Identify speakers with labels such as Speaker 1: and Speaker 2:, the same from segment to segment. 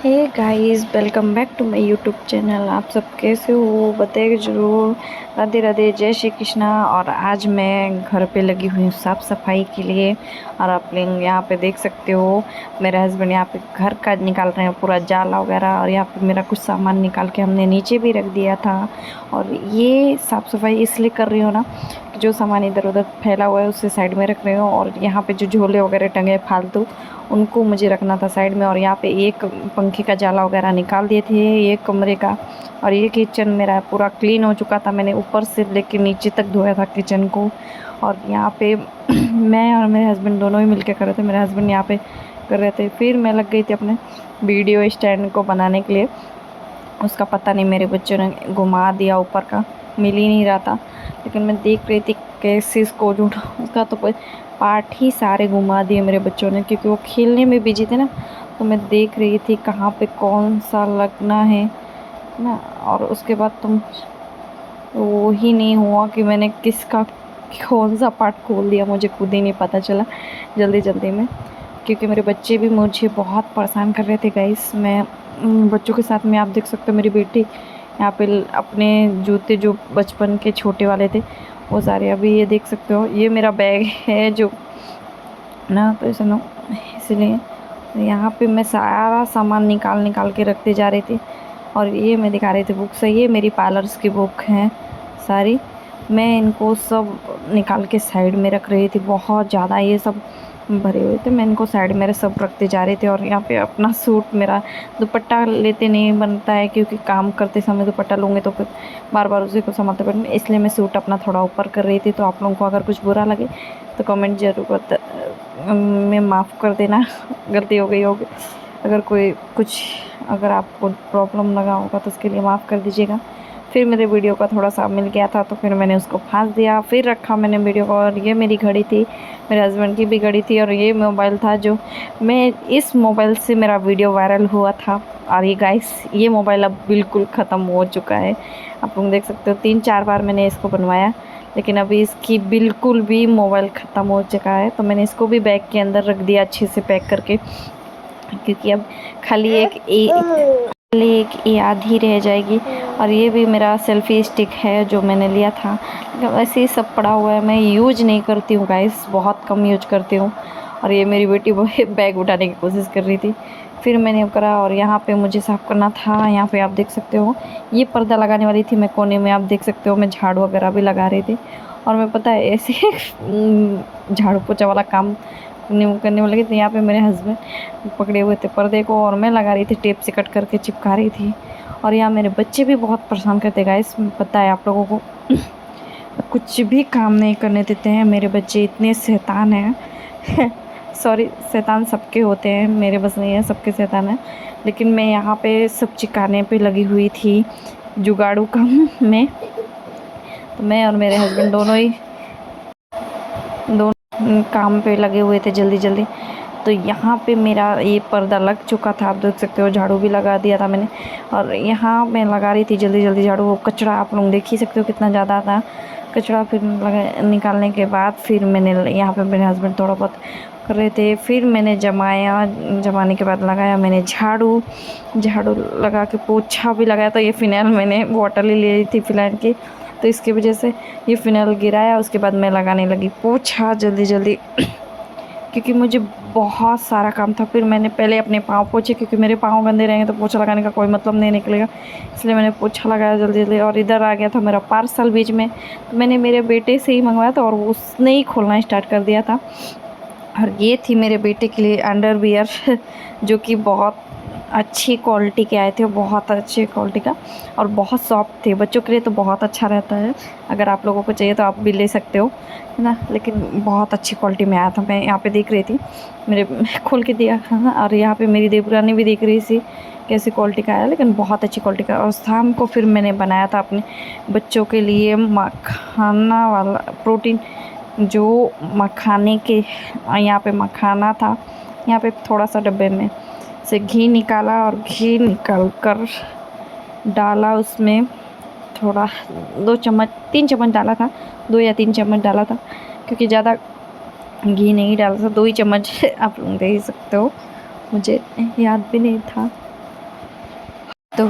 Speaker 1: Hey guys, welcome back to my YouTube channel. आप सब कैसे हो बताइए ज़रूर। राधे राधे, जय श्री कृष्णा। और आज मैं घर पे लगी हुई हूँ साफ़ सफाई के लिए। और आप लोग यहाँ पे देख सकते हो मेरे हस्बैंड यहाँ पे घर का निकाल रहे हैं पूरा जाला वगैरह। और यहाँ पे मेरा कुछ सामान निकाल के हमने नीचे भी रख दिया था। और ये साफ़ सफाई इसलिए कर रही हूँ ना, जो सामान इधर उधर फैला हुआ है उसे साइड में रख रही हूँ। और यहाँ पे जो झोले वगैरह टंगे फालतू, उनको मुझे रखना था साइड में। और यहाँ पे एक पंखे का जाला वगैरह निकाल दिए थे, एक कमरे का। और ये किचन मेरा पूरा क्लीन हो चुका था, मैंने ऊपर से लेके नीचे तक धोया था किचन को। और यहाँ पे मैं और मेरे हस्बैंड दोनों ही मिलके कर रहे थे। मेरे हस्बैंड यहाँ पे कर रहे थे, फिर मैं लग गई थी अपने वीडियो स्टैंड को बनाने के लिए। उसका पता नहीं मेरे बच्चों ने घुमा दिया, ऊपर का मिल ही नहीं रहा था। लेकिन मैं देख रही थी कैसे इसको जोड़ा, उसका तो पार्ट ही सारे घुमा दिए मेरे बच्चों ने, क्योंकि वो खेलने में बिजी थे ना। तो मैं देख रही थी कहाँ पे कौन सा लगना है ना। और उसके बाद तुम वो ही नहीं हुआ कि मैंने किसका कौन सा पार्ट खोल दिया, मुझे खुद ही नहीं पता चला जल्दी जल्दी में। क्योंकि मेरे बच्चे भी मुझे बहुत परेशान कर रहे थे गाइस। मैं बच्चों के साथ में, आप देख सकते हो मेरी बेटी यहाँ पे अपने जूते जो बचपन के छोटे वाले थे वो सारे, अभी ये देख सकते हो ये मेरा बैग है जो ना, तो सुनो, इसलिए यहाँ पे मैं सारा सामान निकाल निकाल के रखते जा रही थी। और ये मैं दिखा रही थी बुक्स है, ये मेरी पार्लर्स की बुक हैं सारी। मैं इनको सब निकाल के साइड में रख रही थी, बहुत ज़्यादा ये सब भरे हुए थे। मैं इनको साइड में सब रखते जा रही थी। और यहाँ पे अपना सूट, मेरा दुपट्टा लेते नहीं बनता है, क्योंकि काम करते समय दुपट्टा लूँगी तो फिर बार बार उसी को संभालते पड़े, इसलिए मैं सूट अपना थोड़ा ऊपर कर रही थी। तो आप लोगों को अगर कुछ बुरा लगे तो कमेंट ज़रूर में माफ़ कर देना, गलती हो गई होगी। अगर कोई कुछ, अगर आपको प्रॉब्लम लगा होगा तो उसके लिए माफ़ कर दीजिएगा। फिर मेरे वीडियो का थोड़ा सा मिल गया था तो फिर मैंने उसको फाँस दिया, फिर रखा मैंने वीडियो को। और ये मेरी घड़ी थी, मेरे हस्बैंड की भी घड़ी थी। और ये मोबाइल था जो मैं, इस मोबाइल से मेरा वीडियो वायरल हुआ था। और ये गाइस, ये मोबाइल अब बिल्कुल ख़त्म हो चुका है। आप लोग देख सकते हो 3-4 बार मैंने इसको बनवाया, लेकिन अभी इसकी बिल्कुल भी मोबाइल ख़त्म हो चुका है। तो मैंने इसको भी बैग के अंदर रख दिया अच्छे से पैक करके, क्योंकि अब खाली एक ये आधी रह जाएगी। और ये भी मेरा सेल्फ़ी स्टिक है जो मैंने लिया था, लेकिन वैसे ही सब पड़ा हुआ है, मैं यूज नहीं करती हूँ गाइस, बहुत कम यूज करती हूँ। और ये मेरी बेटी वो बैग उठाने की कोशिश कर रही थी, फिर मैंने करा। और यहाँ पे मुझे साफ़ करना था, यहाँ पे आप देख सकते हो ये पर्दा लगाने वाली थी मैं कोने में, आप देख सकते हो मैं झाड़ू वगैरह भी लगा रही थी। और मैं पता है ऐसे झाड़ू पोछा वाला काम करने में लगी, तो यहाँ पे मेरे हस्बैंड पकड़े हुए थे पर्दे को, और मैं लगा रही थी टेप से कट करके चिपका रही थी। और यहाँ मेरे बच्चे भी बहुत परेशान करते गाइस, पता है आप लोगों को। कुछ भी काम नहीं करने देते हैं मेरे बच्चे, इतने शैतान हैं। सॉरी, शैतान सबके होते हैं, मेरे बस नहीं है, सबके शैतान हैं। लेकिन मैं यहाँ पे सब चिकाने पे लगी हुई थी जुगाड़ू काम में। तो मैं और मेरे हस्बैंड दोनों काम पे लगे हुए थे जल्दी जल्दी। तो यहाँ पे मेरा ये पर्दा लग चुका था, आप देख सकते हो, झाड़ू भी लगा दिया था मैंने। और यहाँ मैं लगा रही थी जल्दी जल्दी झाड़ू, वो कचरा आप लोग देख ही सकते हो कितना ज़्यादा था कचरा। फिर निकालने के बाद फिर मैंने यहाँ पे, मेरे हस्बैंड थोड़ा बहुत कर रहे थे, फिर मैंने जमाने के बाद लगाया मैंने झाड़ू लगा के पोछा भी लगाया। तो ये फ़िनाइल मैंने बॉटल ही ले ली थी फ़िनाइल की, तो इसकी वजह से ये फ़िनाइल गिराया। उसके बाद मैं लगाने लगी पोछा जल्दी जल्दी, क्योंकि मुझे बहुत सारा काम था। फिर मैंने पहले अपने पाँव पोछे, क्योंकि मेरे पाँव गंदे रहेंगे तो पोछा लगाने का कोई मतलब नहीं निकलेगा, इसलिए मैंने पोछा लगाया जल्दी जल्दी। और इधर आ गया था मेरा पार्सल बीच में, तो मैंने मेरे बेटे से ही मंगवाया था और उसने ही खोलना स्टार्ट कर दिया था। और ये थी मेरे बेटे के लिए अंडरवियर जो कि बहुत अच्छी क्वालिटी के आए थे, बहुत अच्छी क्वालिटी का, और बहुत सॉफ्ट थे। बच्चों के लिए तो बहुत अच्छा रहता है, अगर आप लोगों को चाहिए तो आप भी ले सकते हो, है ना। लेकिन बहुत अच्छी क्वालिटी में आया था। मैं यहाँ पे देख रही थी, मेरे खोल के दिया था, और यहाँ पे मेरी देवरानी भी देख रही थी कैसी क्वालिटी का आया, लेकिन बहुत अच्छी क्वालिटी का। और शाम को फिर मैंने बनाया था अपने बच्चों के लिए मखाना वाला प्रोटीन, जो मखाने के, यहाँ पे मखाना था, यहाँ पे थोड़ा सा डब्बे में से घी निकाला, और घी निकाल कर डाला उसमें थोड़ा 3 चम्मच डाला था, 2 या 3 चम्मच डाला था, क्योंकि ज़्यादा घी नहीं डाला था, 2 ही चम्मच आप लोग देख सकते हो, मुझे याद भी नहीं था। तो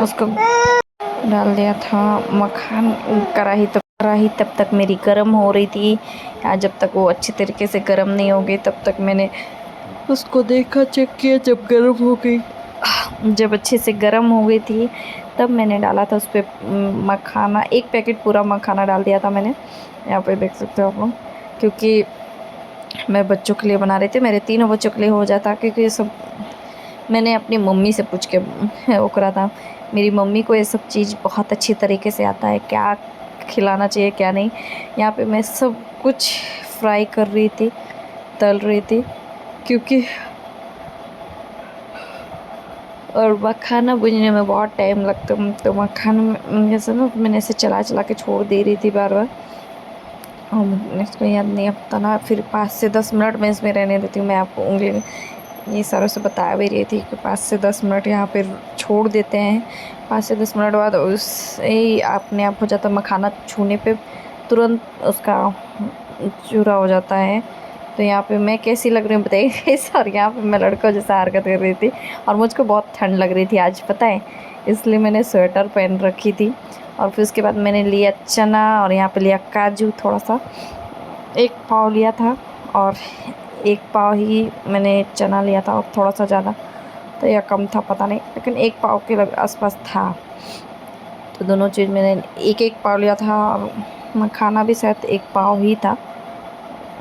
Speaker 1: उसको डाल दिया था मक्खन। कढ़ाई तब तक मेरी गर्म हो रही थी। जब तक वो अच्छी तरीके से गर्म नहीं हो गई तब तक मैंने उसको देखा, चेक किया। जब गर्म हो गई, जब अच्छे से गर्म हो गई थी तब मैंने डाला था उस पर मखाना। 1 पैकेट पूरा मखाना डाल दिया था मैंने। यहाँ पे देख सकते हो आप लोग, क्योंकि मैं बच्चों के लिए बना रही थी, मेरे तीनों बच्चों के लिए हो जाता, क्योंकि ये सब मैंने अपनी मम्मी से पूछ के वो करा था। मेरी मम्मी को ये सब चीज़ बहुत अच्छी तरीके से आता है, क्या खिलाना चाहिए क्या नहीं। यहाँ पे मैं सब कुछ फ्राई कर रही थी, तल रही थी, क्योंकि और मखाना भूनने में बहुत टाइम लगता है। तो मखाना जैसे ना मैंने ऐसे चला चला के छोड़ दे रही थी बार बार, और इसको याद नहीं आता ना। फिर 5 से 10 मिनट मैं इसमें रहने देती हूँ। मैं आपको उंगली ये सारों से बता भी रही थी कि 5 से 10 मिनट यहाँ पे छोड़ देते हैं। 5 से 10 मिनट बाद उससे ही अपने आप हो जाता। मखाना छूने पे तुरंत उसका चूरा हो जाता है। तो यहाँ पे मैं कैसी लग रही हूँ बताइए। और यहाँ पे मैं लड़कों जैसा हरकत कर रही थी, और मुझको बहुत ठंड लग रही थी आज, पता है, इसलिए मैंने स्वेटर पहन रखी थी। और फिर उसके बाद मैंने लिया चना, और यहाँ पे लिया काजू, थोड़ा सा 1 पाव लिया था, और 1 पाव ही मैंने चना लिया था, और थोड़ा सा ज़्यादा तो या कम था पता नहीं, लेकिन 1 पाव के आसपास था। तो दोनों चीज़ मैंने 1-1 पाव लिया था, और मखाना भी शायद 1 पाव ही था,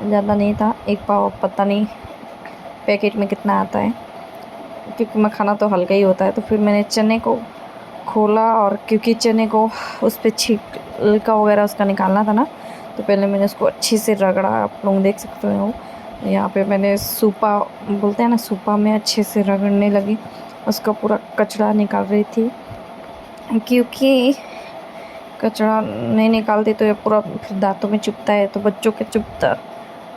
Speaker 1: ज़्यादा नहीं था। 1 पाव पता नहीं पैकेट में कितना आता है, क्योंकि मखाना तो हल्का ही होता है। तो फिर मैंने चने को खोला, और क्योंकि चने को उस पर छिलका वगैरह उसका निकालना था ना, तो पहले मैंने उसको अच्छे से रगड़ा। आप लोग देख सकते हो यहाँ पे मैंने सूपा बोलते हैं ना, सूपा में अच्छे से रगड़ने लगी, उसका पूरा कचरा निकाल रही थी, क्योंकि कचरा नहीं निकालती तो ये पूरा फिर दांतों में चुभता है, तो बच्चों के चुभता,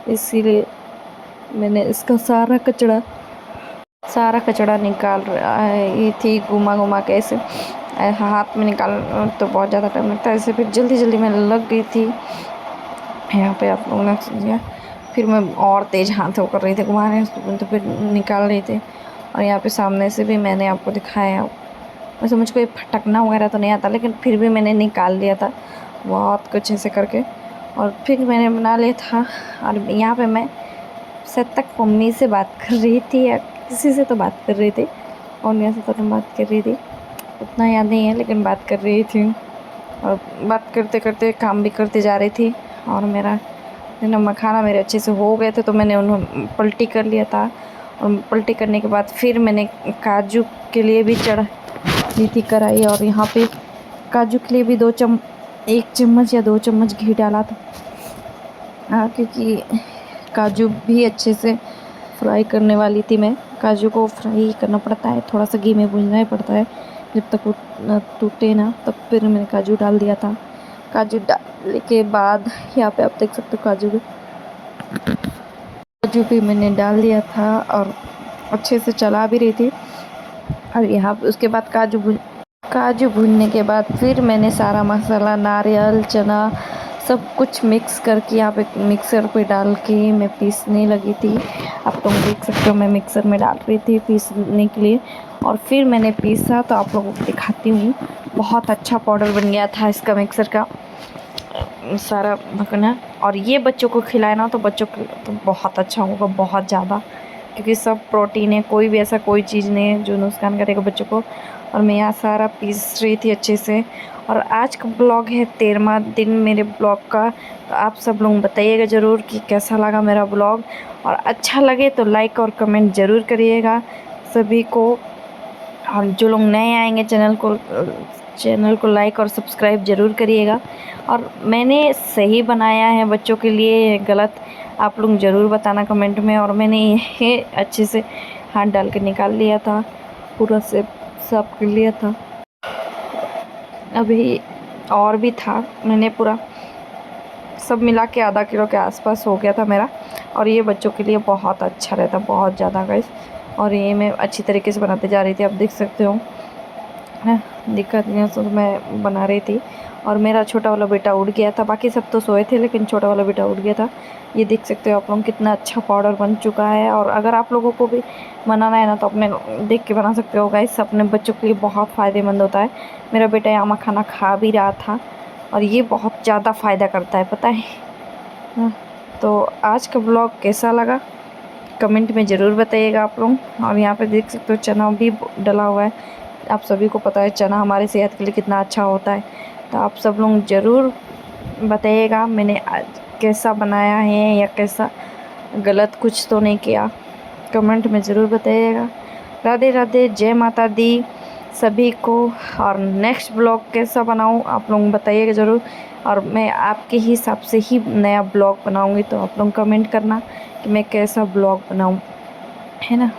Speaker 1: इसीलिए मैंने इसका सारा कचरा निकाल रही थी, घुमा घुमा के ऐसे। हाथ में निकाल तो बहुत ज़्यादा टाइम लगता है, ऐसे फिर जल्दी जल्दी में लग गई थी। यहाँ पे आप लोगों ने समझा। फिर मैं और तेज़ हाथों कर रही थी घुमाने, तो फिर निकाल रही थी। और यहाँ पे सामने से भी मैंने आपको दिखाया। वैसे मुझको ये फटकना वगैरह तो नहीं आता, लेकिन फिर भी मैंने निकाल लिया था बहुत कुछ ऐसे करके, और फिर मैंने बना लिया था। और यहाँ पे मैं शायद तक मम्मी से बात कर रही थी, या किसी से तो बात कर रही थी, और यहाँ से तो मैं बात कर रही थी, उतना याद नहीं है, लेकिन बात कर रही थी। और बात करते करते काम भी करती जा रही थी। और मेरा मखाना मेरे अच्छे से हो गए थे, तो मैंने उन्हें पलटी कर लिया था। और पलटी करने के बाद फिर मैंने काजू के लिए भी चढ़ा दी थी कढ़ाई, और यहाँ पे काजू के लिए भी 1 चम्मच या 2 चम्मच घी डाला था। क्योंकि काजू भी अच्छे से फ्राई करने वाली थी मैं। काजू को फ्राई करना पड़ता है, थोड़ा सा घी में भूनना ही पड़ता है, जब तक वो टूटे ना, तब फिर मैंने काजू डाल दिया था। काजू डालने के बाद यहाँ पे आप देख सकते हो काजू भी मैंने डाल दिया था, और अच्छे से चला भी रही थी। और यहाँ पे उसके बाद काजू भूनने के बाद फिर मैंने सारा मसाला, नारियल, चना, सब कुछ मिक्स करके यहाँ पे मिक्सर पे डाल के मैं पीसने लगी थी। आप लोग देख सकते हो मैं मिक्सर में डाल रही थी पीसने के लिए, और फिर मैंने पीसा। तो आप लोगों को दिखाती हूँ, बहुत अच्छा पाउडर बन गया था इसका, मिक्सर का सारा भुना। और ये बच्चों को खिलाए ना, तो बच्चों को तो बहुत अच्छा होगा, बहुत ज़्यादा, क्योंकि सब प्रोटीन है, कोई भी ऐसा कोई चीज़ नहीं है जो नुकसान करेगा बच्चों को। और मैं यहाँ सारा पीस रही थी अच्छे से। और आज का ब्लॉग है 13वां दिन मेरे ब्लॉग का। तो आप सब लोग बताइएगा ज़रूर कि कैसा लगा मेरा ब्लॉग, और अच्छा लगे तो लाइक और कमेंट ज़रूर करिएगा सभी को। और जो लोग नए आएंगे चैनल को लाइक और सब्सक्राइब ज़रूर करिएगा। और मैंने सही बनाया है बच्चों के लिए, गलत आप लोग ज़रूर बताना कमेंट में। और मैंने ये अच्छे से हाथ डाल के निकाल लिया था, पूरा से साफ कर लिया था। अभी और भी था, मैंने पूरा सब मिला के आधा किलो के आसपास हो गया था मेरा। और ये बच्चों के लिए बहुत अच्छा रहता, बहुत ज़्यादा गाइस। और ये मैं अच्छी तरीके से बनाते जा रही थी, आप देख सकते हो। है ना। दिक्कत नहीं है, तो मैं बना रही थी और मेरा छोटा वाला बेटा उठ गया था। बाकी सब तो सोए थे लेकिन छोटा वाला बेटा उठ गया था। ये देख सकते हो आप लोग कितना अच्छा पाउडर बन चुका है। और अगर आप लोगों को भी बनाना है ना तो अपने देख के बना सकते हो गाइस। अपने बच्चों के लिए बहुत फ़ायदेमंद होता है। मेरा बेटा यहाँ मखाना खा भी रहा था और ये बहुत ज़्यादा फ़ायदा करता है, पता है ना। तो आज का ब्लॉग कैसा लगा कमेंट में ज़रूर बताइएगा आप लोग। और यहाँ पे देख सकते हो चना भी डला हुआ है। आप सभी को पता है चना हमारे सेहत के लिए कितना अच्छा होता है। तो आप सब लोग ज़रूर बताइएगा मैंने आज कैसा बनाया है या कैसा गलत कुछ तो नहीं किया, कमेंट में ज़रूर बताइएगा। राधे राधे, जय माता दी सभी को। और नेक्स्ट ब्लॉग कैसा बनाऊँ आप लोग बताइएगा ज़रूर। और मैं आपके हिसाब से ही नया ब्लॉग बनाऊँगी, तो आप लोग कमेंट करना कि मैं कैसा ब्लॉग बनाऊँ, है ना।